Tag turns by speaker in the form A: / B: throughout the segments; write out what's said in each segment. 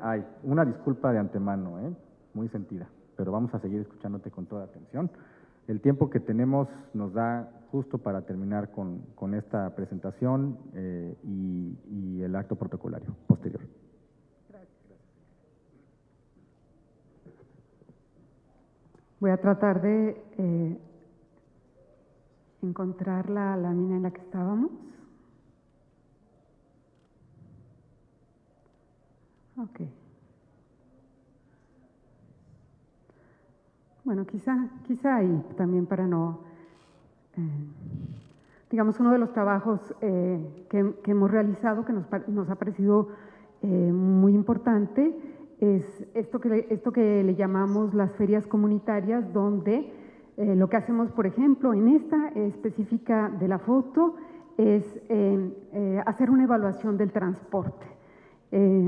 A: Ay, una disculpa de antemano, muy sentida, pero vamos a seguir escuchándote con toda atención. El tiempo que tenemos nos da justo para terminar con esta presentación y el acto protocolario posterior.
B: Voy a tratar de encontrar la lámina en la que estábamos. Ok. Bueno, quizá ahí también para no… digamos, uno de los trabajos que hemos realizado, que nos ha parecido muy importante, es esto que le llamamos las ferias comunitarias, donde lo que hacemos, por ejemplo, en esta específica de la foto, es hacer una evaluación del transporte.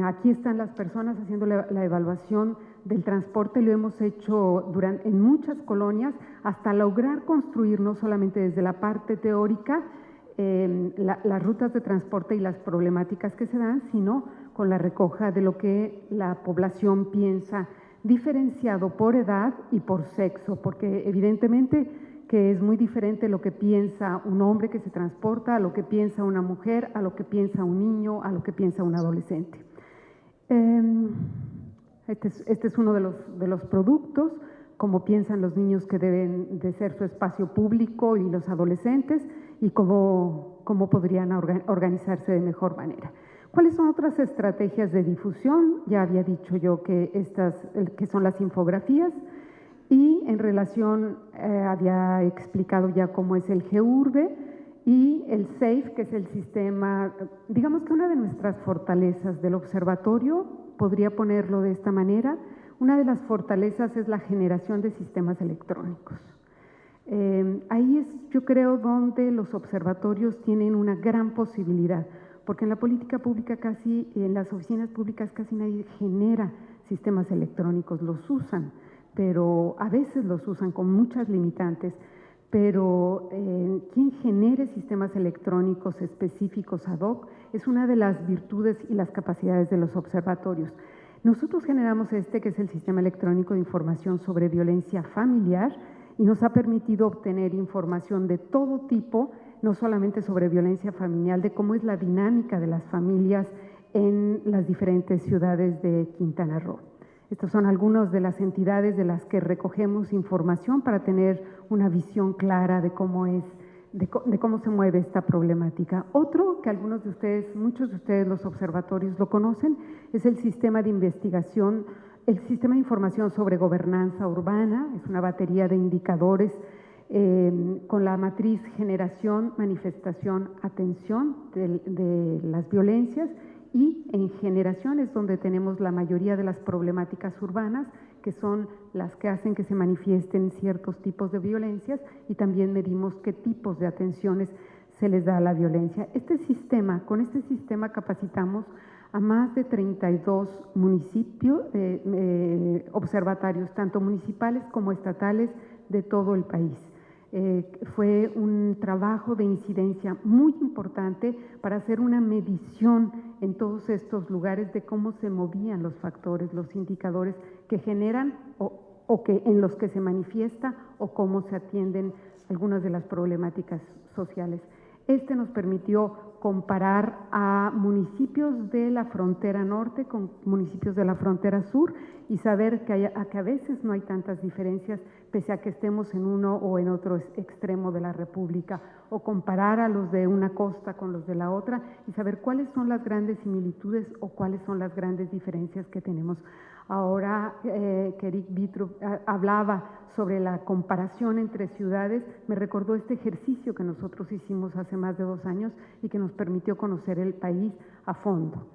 B: Aquí están las personas haciendo la evaluación del transporte, lo hemos hecho en muchas colonias hasta lograr construir no solamente desde la parte teórica las rutas de transporte y las problemáticas que se dan, sino con la recoja de lo que la población piensa, diferenciado por edad y por sexo, porque evidentemente que es muy diferente lo que piensa un hombre que se transporta, a lo que piensa una mujer, a lo que piensa un niño, a lo que piensa un adolescente. Este es uno de los productos, cómo piensan los niños que deben de ser su espacio público y los adolescentes, y cómo podrían organizarse de mejor manera. ¿Cuáles son otras estrategias de difusión? Ya había dicho yo que que son las infografías, y en relación, había explicado ya cómo es el GURBE y el SAFE, que es el sistema, digamos que una de nuestras fortalezas del observatorio, podría ponerlo de esta manera, una de las fortalezas es la generación de sistemas electrónicos. Ahí es, yo creo, donde los observatorios tienen una gran posibilidad, porque en la política pública en las oficinas públicas casi nadie genera sistemas electrónicos, los usan, pero a veces los usan con muchas limitantes, pero quien genere sistemas electrónicos específicos ad hoc es una de las virtudes y las capacidades de los observatorios. Nosotros generamos que es el Sistema Electrónico de Información sobre Violencia Familiar, y nos ha permitido obtener información de todo tipo, no solamente sobre violencia familiar, de cómo es la dinámica de las familias en las diferentes ciudades de Quintana Roo. Estas son algunas de las entidades de las que recogemos información para tener una visión clara de cómo se mueve esta problemática. Otro que muchos de ustedes los observatorios lo conocen, es el sistema de investigación, el sistema de información sobre gobernanza urbana. Es una batería de indicadores con la matriz generación, manifestación, atención de las violencias, y en generación es donde tenemos la mayoría de las problemáticas urbanas, que son las que hacen que se manifiesten ciertos tipos de violencias, y también medimos qué tipos de atenciones se les da a la violencia. Con este sistema capacitamos a más de 32 municipios, observatorios, tanto municipales como estatales de todo el país. Fue un trabajo de incidencia muy importante para hacer una medición en todos estos lugares de cómo se movían los factores, los indicadores que generan en los que se manifiesta, o cómo se atienden algunas de las problemáticas sociales. Nos permitió comparar a municipios de la frontera norte con municipios de la frontera sur, y saber que a veces no hay tantas diferencias, pese a que estemos en uno o en otro extremo de la República, o comparar a los de una costa con los de la otra, y saber cuáles son las grandes similitudes o cuáles son las grandes diferencias que tenemos. Ahora que Eric Vitruv hablaba sobre la comparación entre ciudades, me recordó este ejercicio que nosotros hicimos hace más de 2 años y que nos permitió conocer el país a fondo.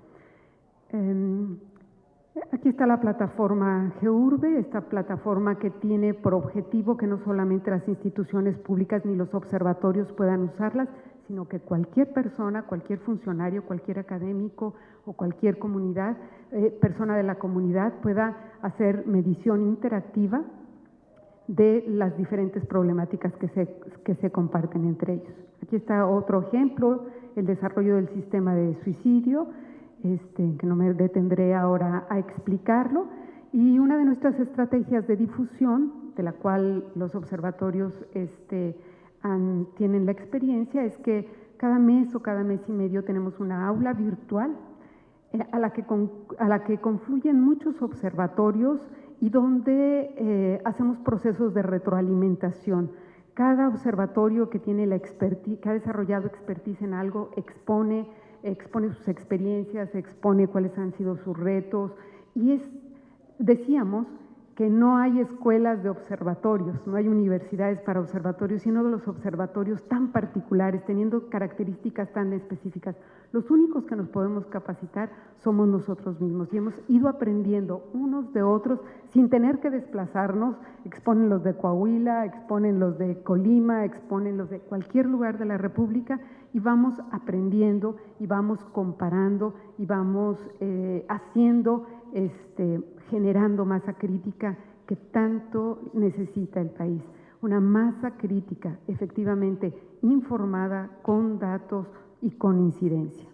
B: Aquí está la plataforma GURBE, esta plataforma que tiene por objetivo que no solamente las instituciones públicas ni los observatorios puedan usarlas, sino que cualquier persona, cualquier funcionario, cualquier académico o cualquier persona de la comunidad pueda hacer medición interactiva de las diferentes problemáticas que se comparten entre ellos. Aquí está otro ejemplo, el desarrollo del sistema de suicidio. que no me detendré ahora a explicarlo. Y una de nuestras estrategias de difusión, de la cual los observatorios tienen la experiencia, es que cada mes o cada mes y medio tenemos una aula virtual a la que confluyen muchos observatorios y donde hacemos procesos de retroalimentación. Cada observatorio que tiene que ha desarrollado expertise en algo expone sus experiencias, expone cuáles han sido sus retos, y decíamos que no hay escuelas de observatorios, no hay universidades para observatorios, sino de los observatorios tan particulares, teniendo características tan específicas. Los únicos que nos podemos capacitar somos nosotros mismos y hemos ido aprendiendo unos de otros sin tener que desplazarnos. Exponen los de Coahuila, exponen los de Colima, exponen los de cualquier lugar de la República y vamos aprendiendo y vamos comparando y vamos haciendo, generando masa crítica que tanto necesita el país. Una masa crítica efectivamente informada, con datos y con incidencia.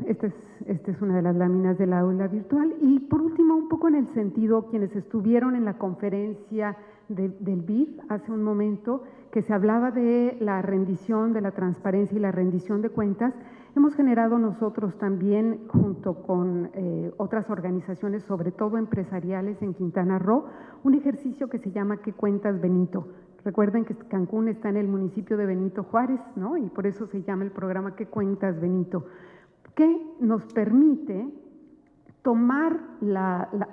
B: Esta es una de las láminas del aula virtual. Y por último, un poco en el sentido, quienes estuvieron en la conferencia del BID hace un momento, que se hablaba de la rendición, de la transparencia y la rendición de cuentas, hemos generado nosotros también, junto con otras organizaciones, sobre todo empresariales en Quintana Roo, un ejercicio que se llama ¿Qué cuentas, Benito? Recuerden que Cancún está en el municipio de Benito Juárez, ¿no? Y por eso se llama el programa ¿Qué cuentas, Benito?, que nos permite tomar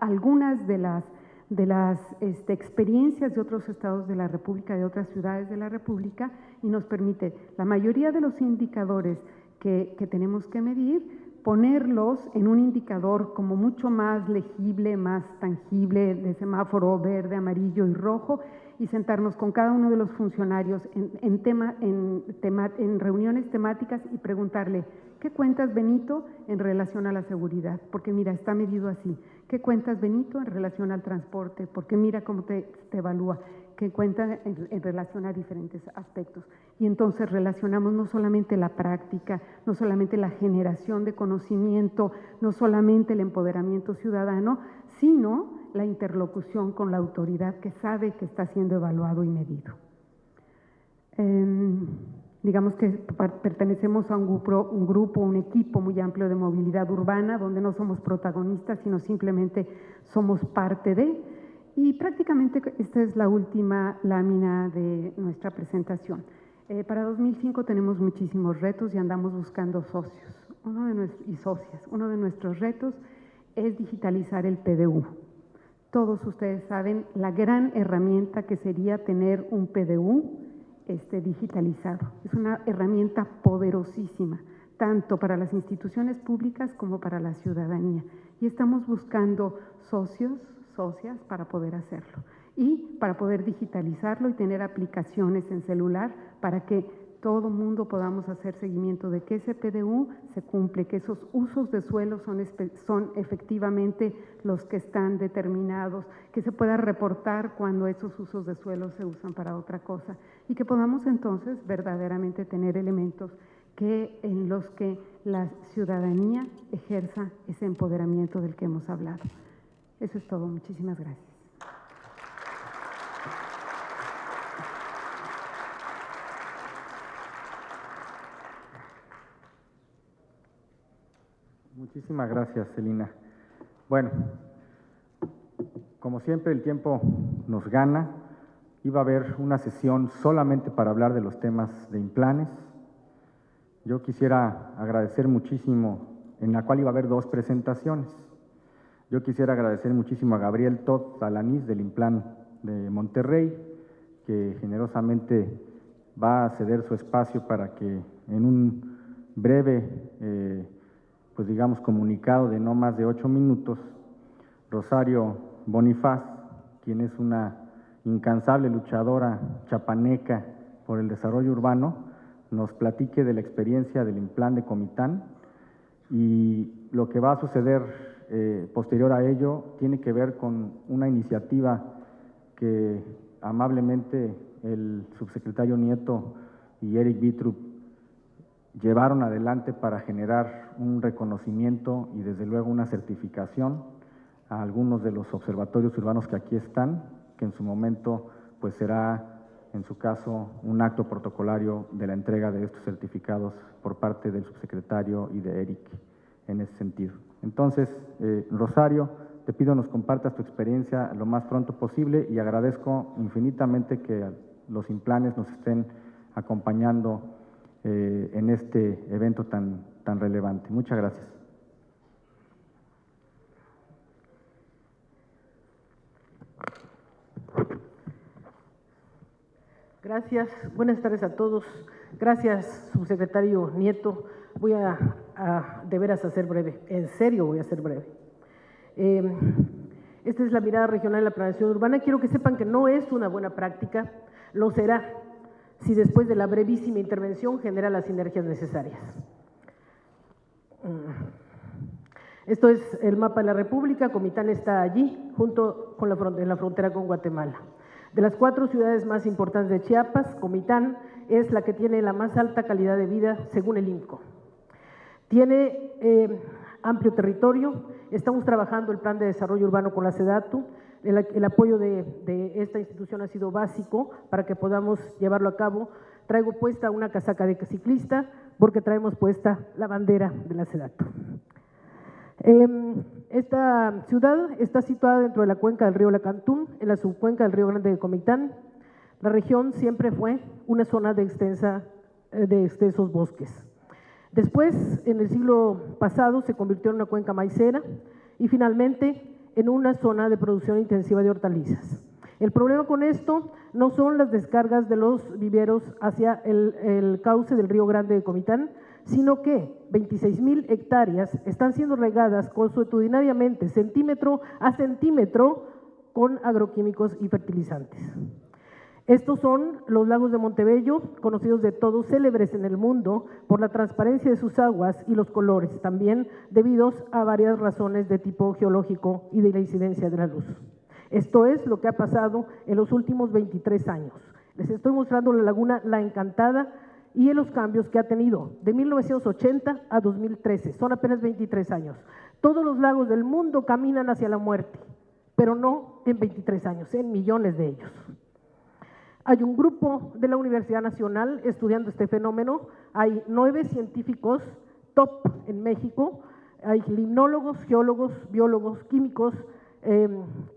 B: algunas de las experiencias de otros estados de la República, de otras ciudades de la República, y nos permite la mayoría de los indicadores que tenemos que medir, ponerlos en un indicador como mucho más legible, más tangible, de semáforo verde, amarillo y rojo, y sentarnos con cada uno de los funcionarios en reuniones temáticas y preguntarle, ¿qué cuentas, Benito, en relación a la seguridad? Porque mira, está medido así. ¿Qué cuentas, Benito, en relación al transporte? Porque mira cómo te evalúa. ¿Qué cuenta en relación a diferentes aspectos? Y entonces relacionamos no solamente la práctica, no solamente la generación de conocimiento, no solamente el empoderamiento ciudadano, sino la interlocución con la autoridad que sabe que está siendo evaluado y medido. Digamos que pertenecemos a un equipo muy amplio de movilidad urbana, donde no somos protagonistas, sino simplemente somos parte de, y prácticamente esta es la última lámina de nuestra presentación. Para 2005 tenemos muchísimos retos y andamos buscando socios y socias. Uno de nuestros retos es digitalizar el PDU. Todos ustedes saben la gran herramienta que sería tener un PDU digitalizado. Es una herramienta poderosísima, tanto para las instituciones públicas como para la ciudadanía. Y estamos buscando socios, socias para poder hacerlo y para poder digitalizarlo y tener aplicaciones en celular para que todo mundo podamos hacer seguimiento de que ese PDU se cumple, que esos usos de suelo son efectivamente los que están determinados, que se pueda reportar cuando esos usos de suelo se usan para otra cosa y que podamos entonces verdaderamente tener elementos en los que la ciudadanía ejerza ese empoderamiento del que hemos hablado. Eso es todo. Muchísimas gracias.
A: Muchísimas gracias, Celina. Bueno, como siempre el tiempo nos gana. Iba a haber una sesión solamente para hablar de los temas de Implanes. Yo quisiera agradecer muchísimo, en la cual iba a haber 2 presentaciones. Yo quisiera agradecer muchísimo a Gabriel Todd Alanís del Implan de Monterrey, que generosamente va a ceder su espacio para que en un breve, pues digamos, comunicado de no más de 8 minutos, Rosario Bonifaz, quien es una incansable luchadora chapaneca por el desarrollo urbano, nos platique de la experiencia del Implan de Comitán y lo que va a suceder posterior a ello tiene que ver con una iniciativa que amablemente el subsecretario Nieto y Eric Vitrup llevaron adelante para generar un reconocimiento y desde luego una certificación a algunos de los observatorios urbanos que aquí están, que en su momento pues será, en su caso, un acto protocolario de la entrega de estos certificados por parte del subsecretario y de Eric en ese sentido. Entonces, Rosario, te pido nos compartas tu experiencia lo más pronto posible y agradezco infinitamente que los Implanes nos estén acompañando en este evento tan relevante. Muchas gracias.
C: Gracias, buenas tardes a todos. Gracias, subsecretario Nieto. Voy a de veras a ser breve, en serio voy a ser breve. Esta es la mirada regional de la planeación urbana. Quiero que sepan que no es una buena práctica, lo será si después de la brevísima intervención genera las sinergias necesarias. Esto es el mapa de la República. Comitán está allí, junto con en la frontera con Guatemala. De las 4 ciudades más importantes de Chiapas, Comitán es la que tiene la más alta calidad de vida según el INCO. Tiene amplio territorio, estamos trabajando el plan de desarrollo urbano con la SEDATU, el apoyo de esta institución ha sido básico para que podamos llevarlo a cabo. Traigo puesta una casaca de ciclista porque traemos puesta la bandera de la SEDATU. Esta ciudad está situada dentro de la cuenca del río Lacantún, en la subcuenca del río Grande de Comitán. La región siempre fue una zona de extensos bosques. Después, en el siglo pasado, se convirtió en una cuenca maicera y finalmente en una zona de producción intensiva de hortalizas. El problema con esto no son las descargas de los viveros hacia el cauce del río Grande de Comitán, sino que 26,000 hectáreas están siendo regadas consuetudinariamente, centímetro a centímetro, con agroquímicos y fertilizantes. Estos son los lagos de Montebello, conocidos de todos, célebres en el mundo por la transparencia de sus aguas y los colores, también debidos a varias razones de tipo geológico y de la incidencia de la luz. Esto es lo que ha pasado en los últimos 23 años. Les estoy mostrando la laguna La Encantada y en los cambios que ha tenido de 1980 a 2013, son apenas 23 años. Todos los lagos del mundo caminan hacia la muerte, pero no en 23 años, en millones de ellos. Hay un grupo de la Universidad Nacional estudiando este fenómeno, hay 9 científicos top en México, hay limnólogos, geólogos, biólogos, químicos,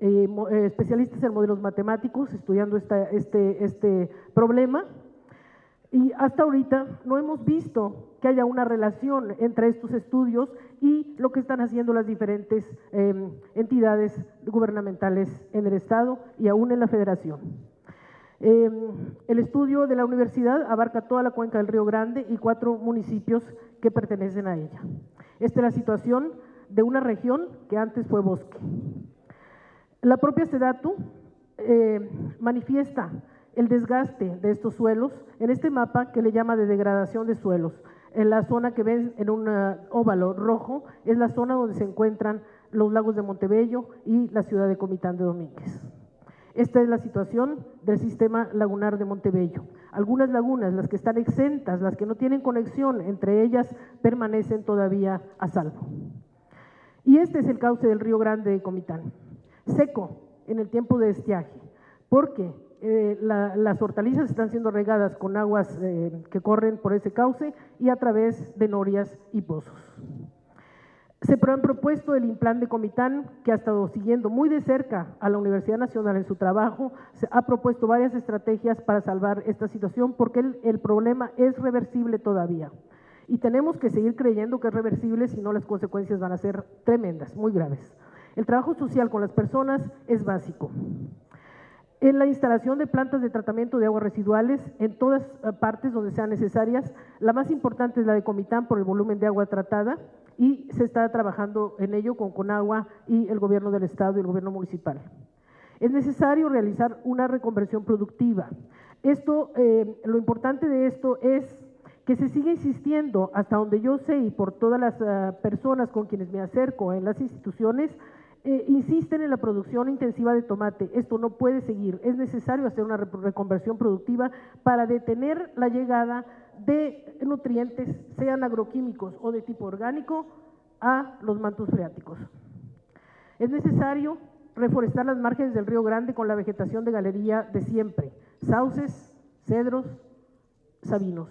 C: especialistas en modelos matemáticos estudiando este problema. Y hasta ahorita no hemos visto que haya una relación entre estos estudios y lo que están haciendo las diferentes entidades gubernamentales en el Estado y aún en la Federación. El estudio de la universidad abarca toda la cuenca del Río Grande y 4 municipios que pertenecen a ella. Esta es la situación de una región que antes fue bosque. La propia SEDATU manifiesta el desgaste de estos suelos en este mapa que le llama de degradación de suelos. En la zona que ven en un óvalo rojo es la zona donde se encuentran los lagos de Montebello y la ciudad de Comitán de Domínguez. Esta es la situación del sistema lagunar de Montebello. Algunas lagunas, las que están exentas, las que no tienen conexión entre ellas, permanecen todavía a salvo. Y este es el cauce del Río Grande de Comitán, seco en el tiempo de estiaje, porque las hortalizas están siendo regadas con aguas que corren por ese cauce y a través de norias y pozos. Se han propuesto el Implan de Comitán, que ha estado siguiendo muy de cerca a la Universidad Nacional en su trabajo, se ha propuesto varias estrategias para salvar esta situación porque el problema es reversible todavía. Y tenemos que seguir creyendo que es reversible, si no las consecuencias van a ser tremendas, muy graves. El trabajo social con las personas es básico. En la instalación de plantas de tratamiento de aguas residuales en todas partes donde sean necesarias, la más importante es la de Comitán por el volumen de agua tratada y se está trabajando en ello con Conagua y el gobierno del estado y el gobierno municipal. Es necesario realizar una reconversión productiva. Lo importante de esto es que se sigue insistiendo, hasta donde yo sé y por todas las personas con quienes me acerco en las instituciones, insisten en la producción intensiva de tomate. Esto no puede seguir, es necesario hacer una reconversión productiva para detener la llegada de nutrientes, sean agroquímicos o de tipo orgánico, a los mantos freáticos. Es necesario reforestar las márgenes del Río Grande con la vegetación de galería de siempre, sauces, cedros, sabinos.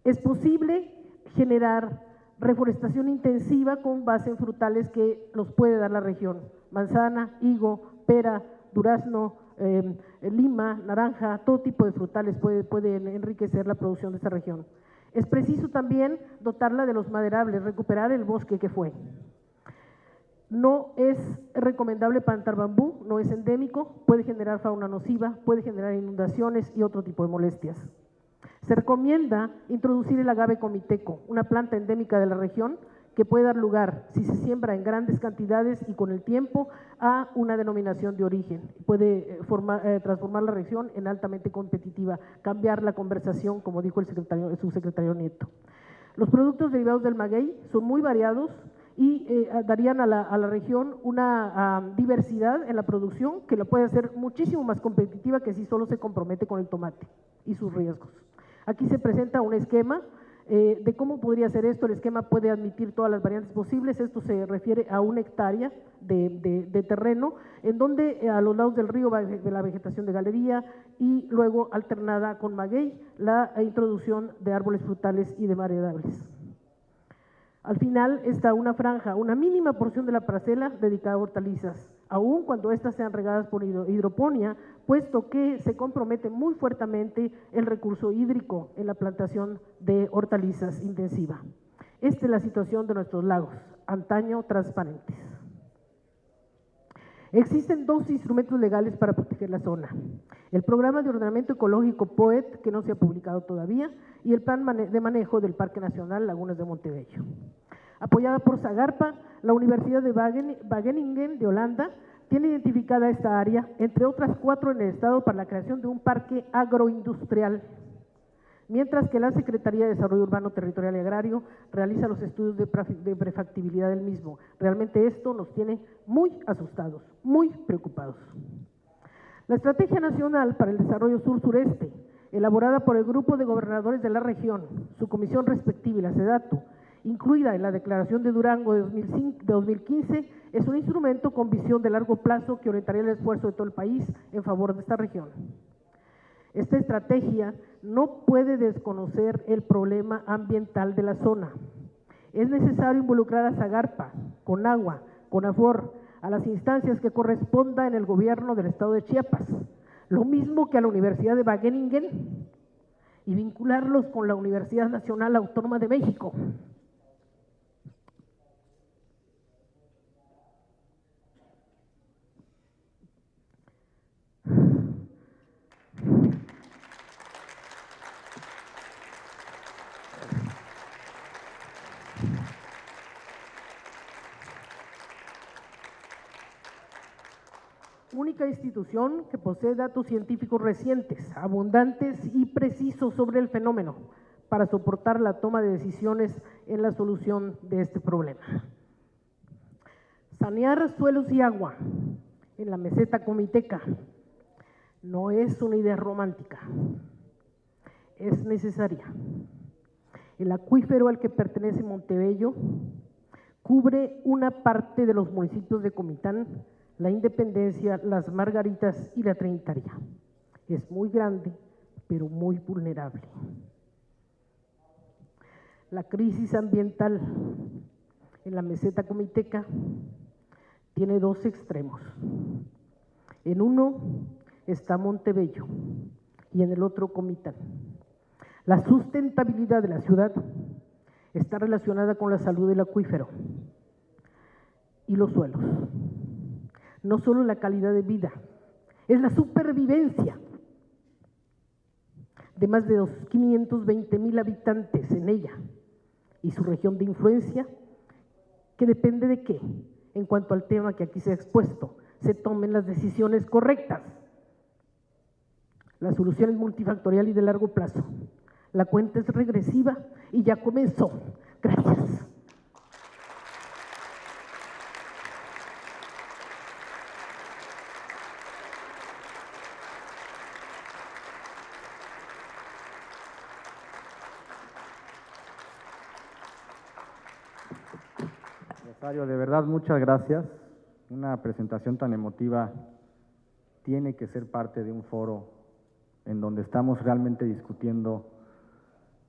C: Es posible generar reforestación intensiva con base en frutales que los puede dar la región: manzana, higo, pera, durazno, lima, naranja, todo tipo de frutales pueden enriquecer la producción de esta región. Es preciso también dotarla de los maderables, recuperar el bosque que fue. No es recomendable plantar bambú, no es endémico, puede generar fauna nociva, puede generar inundaciones y otro tipo de molestias. Se recomienda introducir el agave comiteco, una planta endémica de la región que puede dar lugar, si se siembra en grandes cantidades y con el tiempo, a una denominación de origen. Puede transformar la región en altamente competitiva, cambiar la conversación, como dijo el subsecretario Nieto. Los productos derivados del maguey son muy variados y darían a la región una diversidad en la producción que la puede hacer muchísimo más competitiva que si solo se compromete con el tomate y sus riesgos. Aquí se presenta un esquema de cómo podría ser esto. El esquema puede admitir todas las variantes posibles. Esto se refiere a 1 hectárea de terreno, en donde a los lados del río va la vegetación de galería y luego alternada con maguey la introducción de árboles frutales y de variedades. Al final está una franja, una mínima porción de la parcela dedicada a hortalizas, aun cuando éstas sean regadas por hidroponía, puesto que se compromete muy fuertemente el recurso hídrico en la plantación de hortalizas intensiva. Esta es la situación de nuestros lagos, antaño transparentes. Existen 2 instrumentos legales para proteger la zona: el Programa de Ordenamiento Ecológico POET, que no se ha publicado todavía, y el Plan de Manejo del Parque Nacional Lagunas de Montebello. Apoyada por Zagarpa, la Universidad de Wageningen de Holanda tiene identificada esta área, entre otras 4 en el estado, para la creación de un parque agroindustrial, mientras que la Secretaría de Desarrollo Urbano, Territorial y Agrario realiza los estudios de prefactibilidad del mismo. Realmente esto nos tiene muy asustados, muy preocupados. La Estrategia Nacional para el Desarrollo Sur-Sureste, elaborada por el Grupo de Gobernadores de la región, su comisión respectiva y la SEDATU, incluida en la Declaración de Durango de 2015, es un instrumento con visión de largo plazo que orientaría el esfuerzo de todo el país en favor de esta región. Esta estrategia no puede desconocer el problema ambiental de la zona. Es necesario involucrar a Zagarpa, Conagua, Conafor, a las instancias que corresponda en el gobierno del estado de Chiapas, lo mismo que a la Universidad de Wageningen, y vincularlos con la Universidad Nacional Autónoma de México. Única institución que posee datos científicos recientes, abundantes y precisos sobre el fenómeno para soportar la toma de decisiones en la solución de este problema. Sanear suelos y agua en la meseta comiteca no es una idea romántica, es necesaria. El acuífero al que pertenece Montebello cubre una parte de los municipios de Comitán, La Independencia, Las Margaritas y La Trinitaria. Es muy grande, pero muy vulnerable. La crisis ambiental en la meseta comiteca tiene 2 extremos. En uno está Montebello y en el otro Comitán. La sustentabilidad de la ciudad está relacionada con la salud del acuífero y los suelos. No solo la calidad de vida, es la supervivencia de más de 520,000 habitantes en ella y su región de influencia, que depende de que, en cuanto al tema que aquí se ha expuesto, se tomen las decisiones correctas. La solución es multifactorial y de largo plazo. La cuenta es regresiva y ya comenzó. Gracias.
A: Rosario, de verdad, muchas gracias. Una presentación tan emotiva tiene que ser parte de un foro en donde estamos realmente discutiendo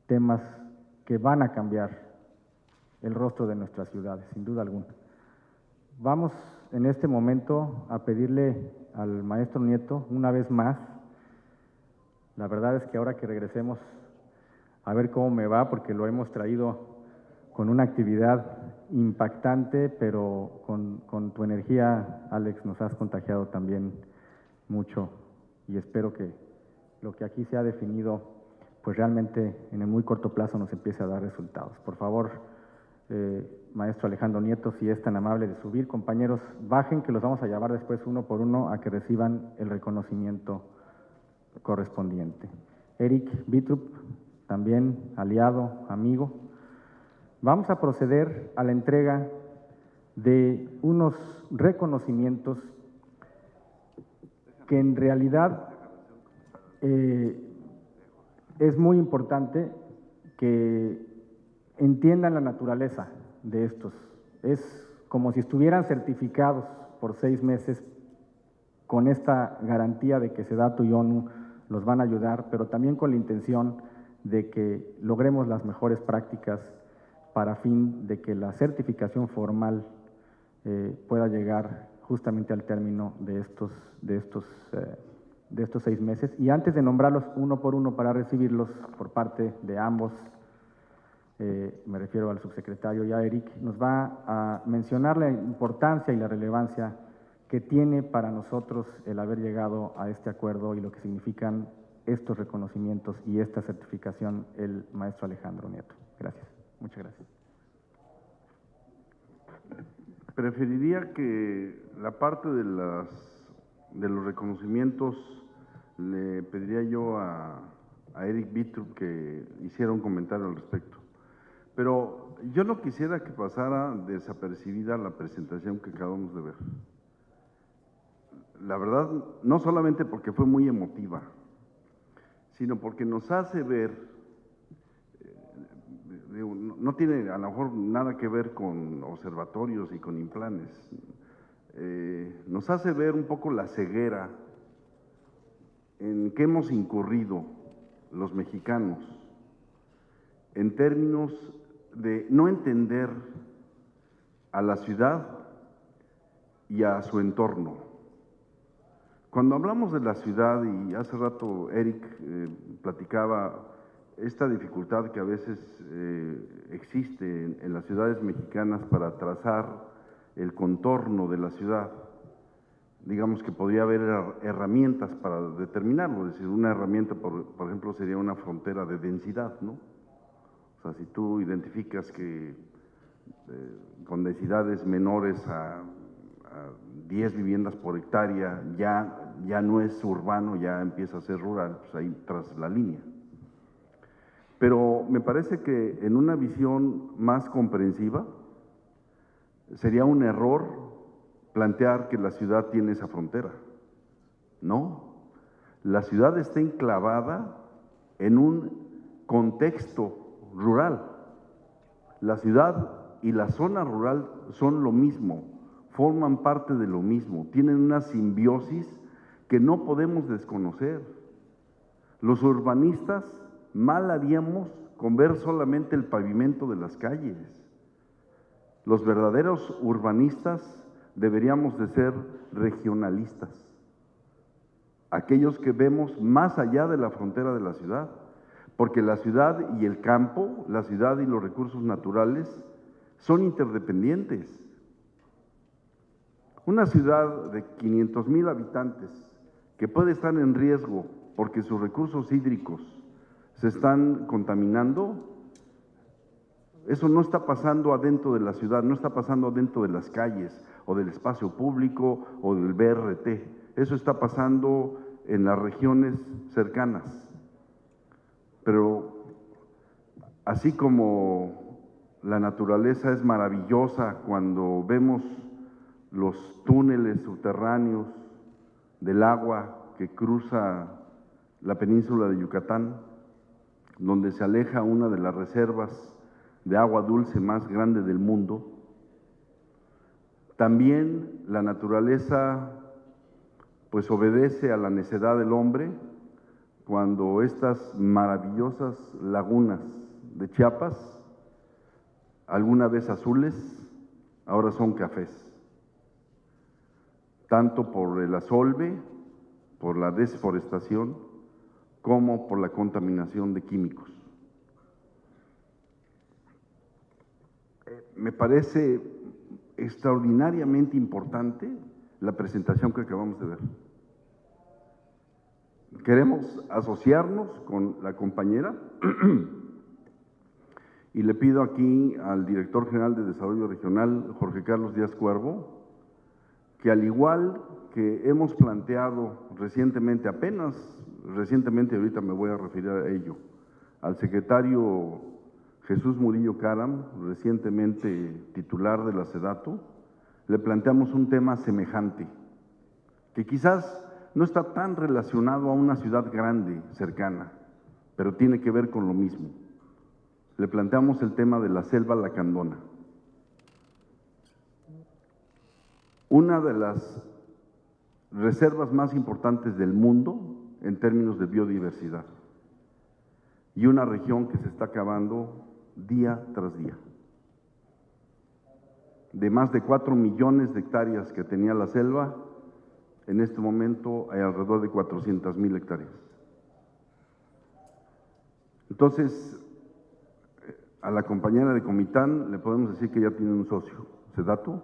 A: temas que van a cambiar el rostro de nuestras ciudades, sin duda alguna. Vamos en este momento a pedirle al maestro Nieto, una vez más, la verdad es que ahora que regresemos, a ver cómo me va, porque lo hemos traído con una actividad impactante, pero con tu energía, Alex, nos has contagiado también mucho y espero que lo que aquí se ha definido, pues realmente en el muy corto plazo nos empiece a dar resultados. Por favor, maestro Alejandro Nieto, si es tan amable de subir, compañeros, bajen, que los vamos a llamar después uno por uno a que reciban el reconocimiento correspondiente. Eric Bitrup, también aliado, amigo. Vamos a proceder a la entrega de unos reconocimientos que en realidad es muy importante que entiendan la naturaleza de estos. Es como si estuvieran certificados por 6 meses con esta garantía de que SEDATU y ONU los van a ayudar, pero también con la intención de que logremos las mejores prácticas para fin de que la certificación formal pueda llegar justamente al término de estos 6 meses. Y antes de nombrarlos uno por uno para recibirlos por parte de ambos, me refiero al subsecretario y a Eric, nos va a mencionar la importancia y la relevancia que tiene para nosotros el haber llegado a este acuerdo y lo que significan estos reconocimientos y esta certificación, el maestro Alejandro Nieto. Gracias. Muchas gracias.
D: Preferiría que la parte de los reconocimientos le pediría yo a Eric Bitrup que hiciera un comentario al respecto. Pero yo no quisiera que pasara desapercibida la presentación que acabamos de ver. La verdad, no solamente porque fue muy emotiva, sino porque nos hace ver, no tiene a lo mejor nada que ver con observatorios y con implanes, nos hace ver un poco la ceguera en que hemos incurrido los mexicanos en términos de no entender a la ciudad y a su entorno. Cuando hablamos de la ciudad, y hace rato Eric platicaba esta dificultad que a veces existe en las ciudades mexicanas para trazar el contorno de la ciudad, digamos que podría haber herramientas para determinarlo, es decir, una herramienta, por ejemplo, sería una frontera de densidad, ¿no? O sea, si tú identificas que con densidades menores a 10 viviendas por hectárea ya no es urbano, ya empieza a ser rural, pues ahí tras la línea. Pero me parece que en una visión más comprensiva sería un error plantear que la ciudad tiene esa frontera. No, la ciudad está enclavada en un contexto rural. La ciudad y la zona rural son lo mismo, forman parte de lo mismo, tienen una simbiosis que no podemos desconocer. Los urbanistas mal haríamos con ver solamente el pavimento de las calles. Los verdaderos urbanistas deberíamos de ser regionalistas, aquellos que vemos más allá de la frontera de la ciudad, porque la ciudad y el campo, la ciudad y los recursos naturales son interdependientes. Una ciudad de 500,000 habitantes que puede estar en riesgo porque sus recursos hídricos se están contaminando, eso no está pasando adentro de la ciudad, no está pasando adentro de las calles o del espacio público o del BRT, eso está pasando en las regiones cercanas. Pero así como la naturaleza es maravillosa cuando vemos los túneles subterráneos del agua que cruza la península de Yucatán, donde se aleja una de las reservas de agua dulce más grande del mundo, También la naturaleza pues obedece a la necedad del hombre cuando estas maravillosas lagunas de Chiapas, alguna vez azules, ahora son cafés, tanto por el asolve, por la desforestación, como por la contaminación de químicos. Me parece extraordinariamente importante la presentación que acabamos de ver. Queremos asociarnos con la compañera y le pido aquí al director general de Desarrollo Regional, Jorge Carlos Díaz Cuervo, que al igual que hemos planteado recientemente, apenas recientemente, ahorita me voy a referir a ello, al secretario Jesús Murillo Caram, recientemente titular de la SEDATU, le planteamos un tema semejante, que quizás no está tan relacionado a una ciudad grande, cercana, pero tiene que ver con lo mismo. Le planteamos el tema de la selva lacandona. Una de las reservas más importantes del mundo en términos de biodiversidad, y una región que se está acabando día tras día. De más de 4 millones de hectáreas que tenía la selva, en este momento hay alrededor de 400,000 hectáreas. Entonces, a la compañera de Comitán le podemos decir que ya tiene un socio, SEDATU,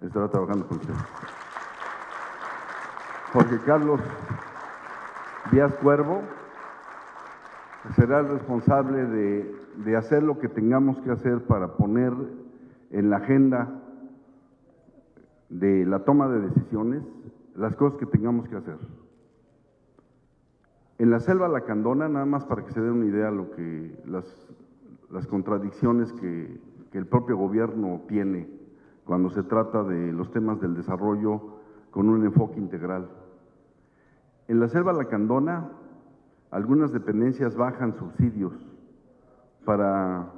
D: estará trabajando con usted. Jorge Carlos Díaz Cuervo será el responsable de hacer lo que tengamos que hacer para poner en la agenda de la toma de decisiones las cosas que tengamos que hacer. En la selva lacandona, nada más para que se den una idea lo que las contradicciones que el propio gobierno tiene cuando se trata de los temas del desarrollo con un enfoque integral. En la selva lacandona, algunas dependencias bajan subsidios para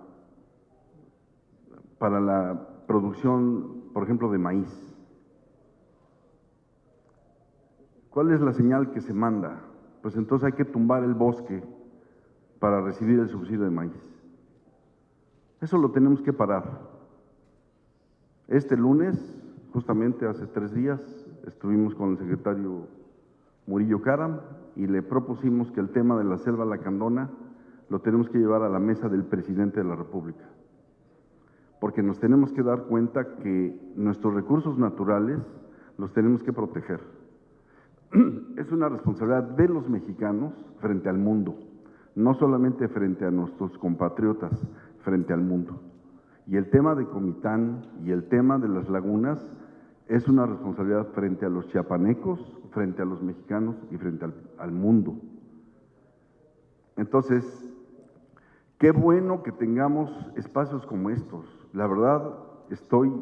D: la producción, por ejemplo, de maíz. ¿Cuál es la señal que se manda? Pues entonces hay que tumbar el bosque para recibir el subsidio de maíz. Eso lo tenemos que parar. Este lunes, justamente hace 3 días, estuvimos con el secretario Murillo Caram y le propusimos que el tema de la selva lacandona lo tenemos que llevar a la mesa del presidente de la República, porque nos tenemos que dar cuenta que nuestros recursos naturales los tenemos que proteger. Es una responsabilidad de los mexicanos frente al mundo, no solamente frente a nuestros compatriotas, frente al mundo. Y el tema de Comitán y el tema de las lagunas es una responsabilidad frente a los chiapanecos, frente a los mexicanos y frente al mundo. Entonces, qué bueno que tengamos espacios como estos. La verdad, estoy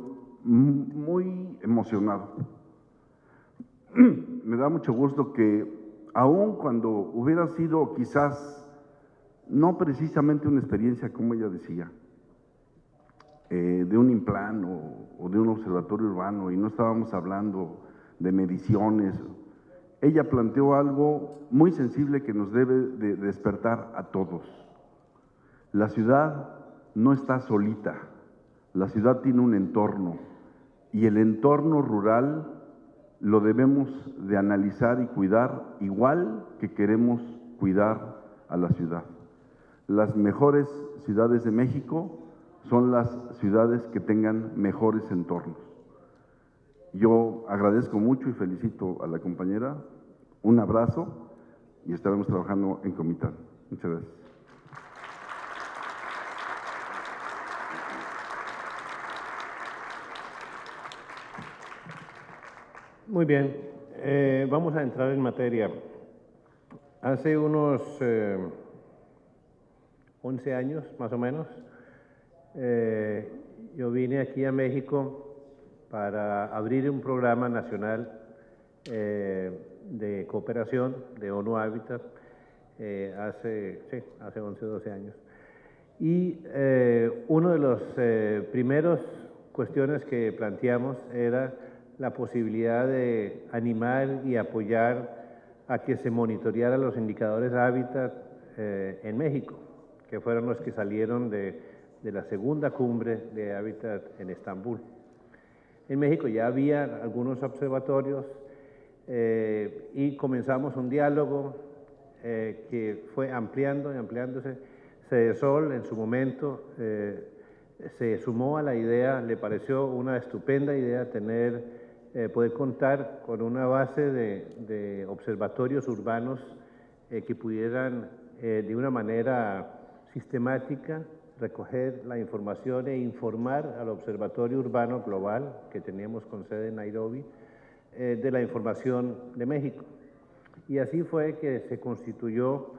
D: muy emocionado. Me da mucho gusto que, aun cuando hubiera sido quizás no precisamente una experiencia, como ella decía, de un INPLAN o de un observatorio urbano, y no estábamos hablando de mediciones, ella planteó algo muy sensible que nos debe de despertar a todos. La ciudad no está solita, la ciudad tiene un entorno, y el entorno rural lo debemos de analizar y cuidar igual que queremos cuidar a la ciudad. Las mejores ciudades de México son las ciudades que tengan mejores entornos. Yo agradezco mucho y felicito a la compañera, un abrazo y estaremos trabajando en Comitán. Muchas gracias.
E: Muy bien, vamos a entrar en materia. Hace unos 11 años, más o menos, yo vine aquí a México para abrir un programa nacional de cooperación de ONU Habitat hace 11 o 12 años. Y uno de los primeros cuestiones que planteamos era la posibilidad de animar y apoyar a que se monitorearan los indicadores hábitat en México, que fueron los que salieron de la segunda cumbre de hábitat en Estambul. En México ya había algunos observatorios y comenzamos un diálogo que fue ampliando y ampliándose. Cedesol en su momento se sumó a la idea, le pareció una estupenda idea poder contar con una base de observatorios urbanos que pudieran de una manera sistemática recoger la información e informar al Observatorio Urbano Global, que teníamos con sede en Nairobi, de la información de México. Y así fue que se constituyó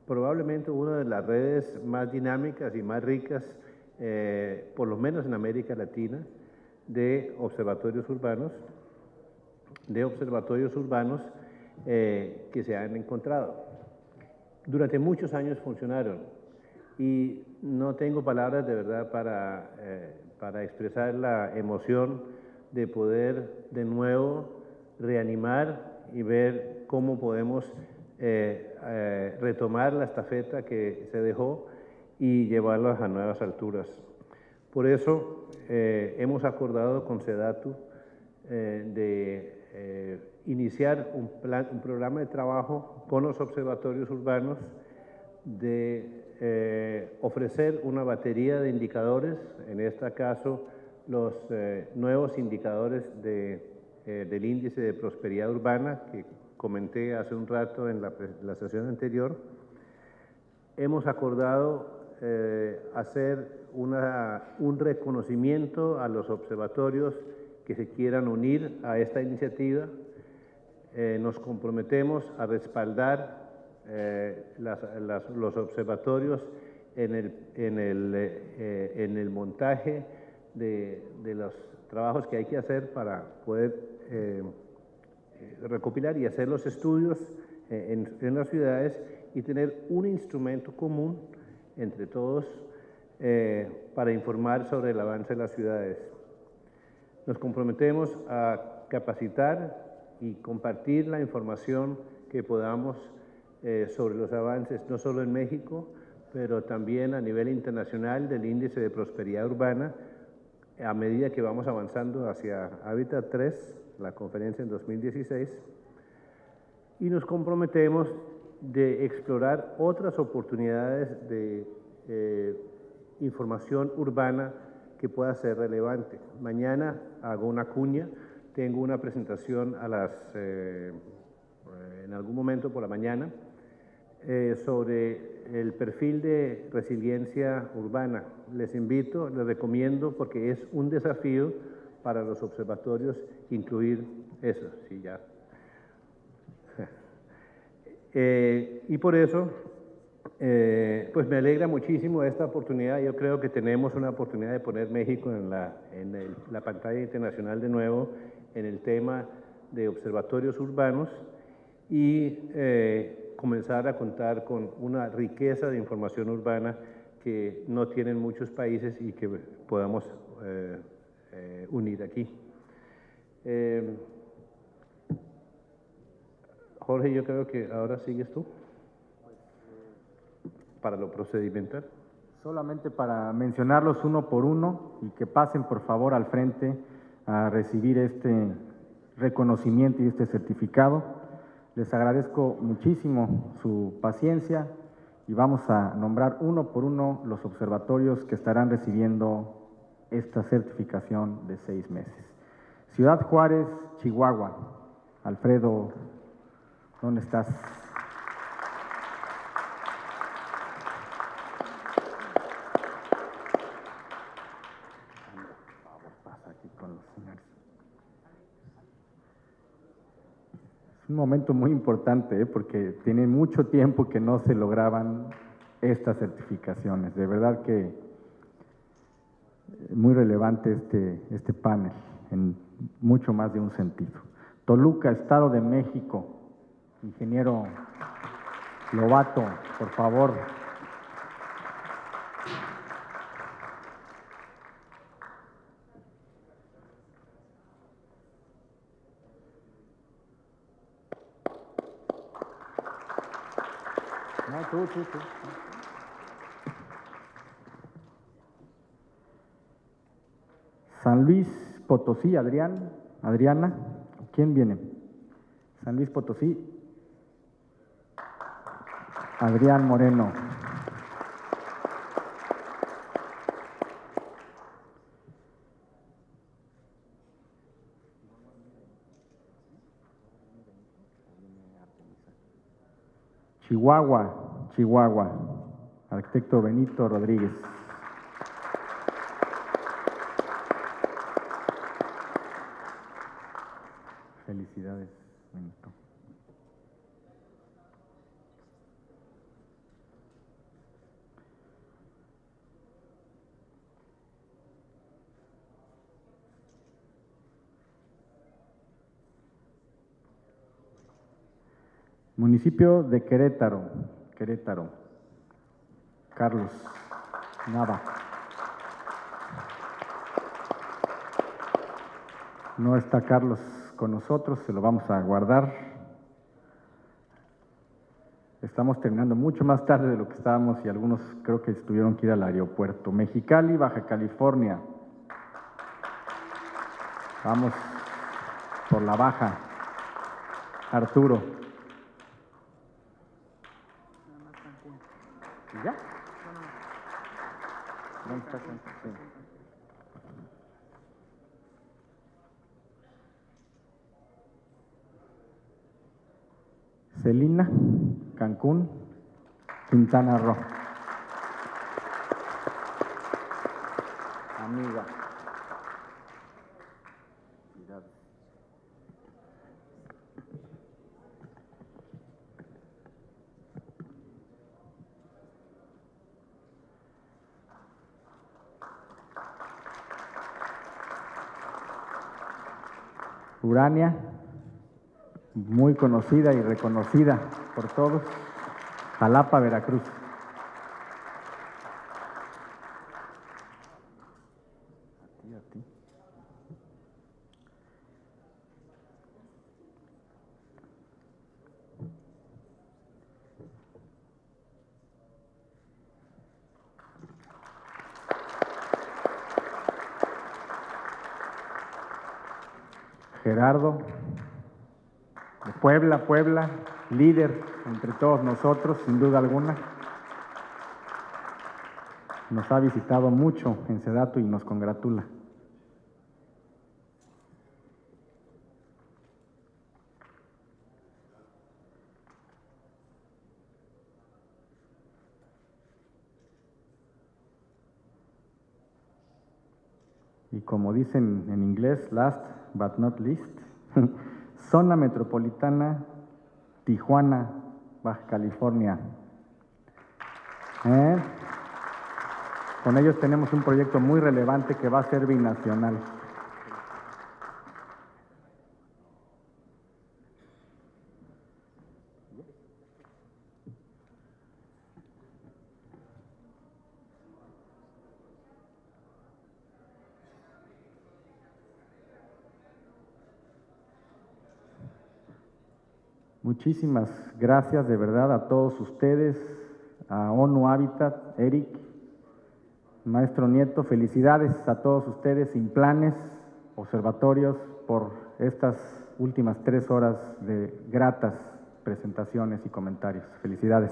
E: probablemente una de las redes más dinámicas y más ricas, por lo menos en América Latina, de observatorios urbanos que se han encontrado. Durante muchos años funcionaron y no tengo palabras de verdad para expresar la emoción de poder de nuevo reanimar y ver cómo podemos retomar la estafeta que se dejó y llevarlas a nuevas alturas. Por eso hemos acordado con SEDATU de iniciar un programa de trabajo con los observatorios urbanos, de ofrecer una batería de indicadores, en este caso los nuevos indicadores del índice de prosperidad urbana que comenté hace un rato en la sesión anterior. Hemos acordado hacer un reconocimiento a los observatorios que se quieran unir a esta iniciativa. Nos comprometemos a respaldar los observatorios en el montaje de los trabajos que hay que hacer para poder recopilar y hacer los estudios en las ciudades y tener un instrumento común entre todos para informar sobre el avance de las ciudades. Nos comprometemos a capacitar y compartir la información que podamos sobre los avances, no solo en México, pero también a nivel internacional del índice de prosperidad urbana, a medida que vamos avanzando hacia Hábitat 3, la conferencia en 2016, y nos comprometemos de explorar otras oportunidades de información urbana que pueda ser relevante. Mañana hago una cuña, tengo una presentación en algún momento por la mañana sobre el perfil de resiliencia urbana. Les invito, les recomiendo, porque es un desafío para los observatorios incluir eso. Sí, ya. Y por eso, pues me alegra muchísimo esta oportunidad. Yo creo que tenemos una oportunidad de poner México en la pantalla internacional de nuevo en el tema de observatorios urbanos y comenzar a contar con una riqueza de información urbana que no tienen muchos países y que podamos unir aquí. Jorge, yo creo que ahora sigues tú para lo procedimental.
A: Solamente para mencionarlos uno por uno y que pasen por favor al frente a recibir este reconocimiento y este certificado. Les agradezco muchísimo su paciencia y vamos a nombrar uno por uno los observatorios que estarán recibiendo esta certificación de 6 meses. Ciudad Juárez, Chihuahua. Alfredo, ¿dónde estás? Pasa aquí con los señores. Es un momento muy importante, porque tiene mucho tiempo que no se lograban estas certificaciones. De verdad que muy relevante este panel, en mucho más de un sentido. Toluca, Estado de México. Ingeniero Lobato, por favor. No, tú. San Luis Potosí, Adriana, ¿quién viene? San Luis Potosí, Adrián Moreno. Chihuahua, arquitecto Benito Rodríguez. Felicidades, Benito. Municipio de Querétaro, Carlos Nava. No está Carlos con nosotros, se lo vamos a guardar. Estamos terminando mucho más tarde de lo que estábamos y algunos creo que tuvieron que ir al aeropuerto. Mexicali, Baja California. Vamos por la Baja. Arturo. ¿Ya? ¿Dónde está? Sí. Celina, Cancún, Quintana Roo. Amiga. Urania, muy conocida y reconocida por todos, Jalapa, Veracruz. A ti. Gerardo, de Puebla, líder entre todos nosotros, sin duda alguna. Nos ha visitado mucho en Sedatu y nos congratula. Y como dicen en inglés, last but not least, Zona Metropolitana Tijuana, Baja California. Con ellos tenemos un proyecto muy relevante que va a ser binacional. Muchísimas gracias de verdad a todos ustedes, a ONU Habitat, Eric, Maestro Nieto, felicidades a todos ustedes, Implanes, observatorios, por estas últimas 3 horas de gratas presentaciones y comentarios. Felicidades.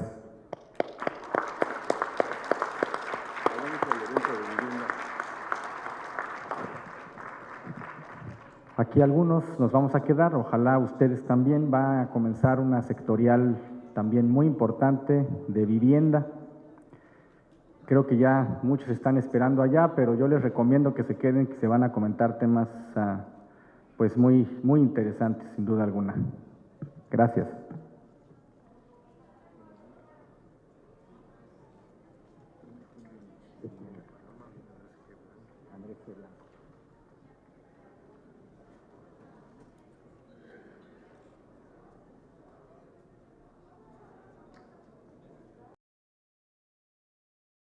A: Aquí algunos nos vamos a quedar, ojalá ustedes también. Va a comenzar una sectorial también muy importante de vivienda. Creo que ya muchos están esperando allá, pero yo les recomiendo que se queden, que se van a comentar temas pues muy interesantes, sin duda alguna. Gracias.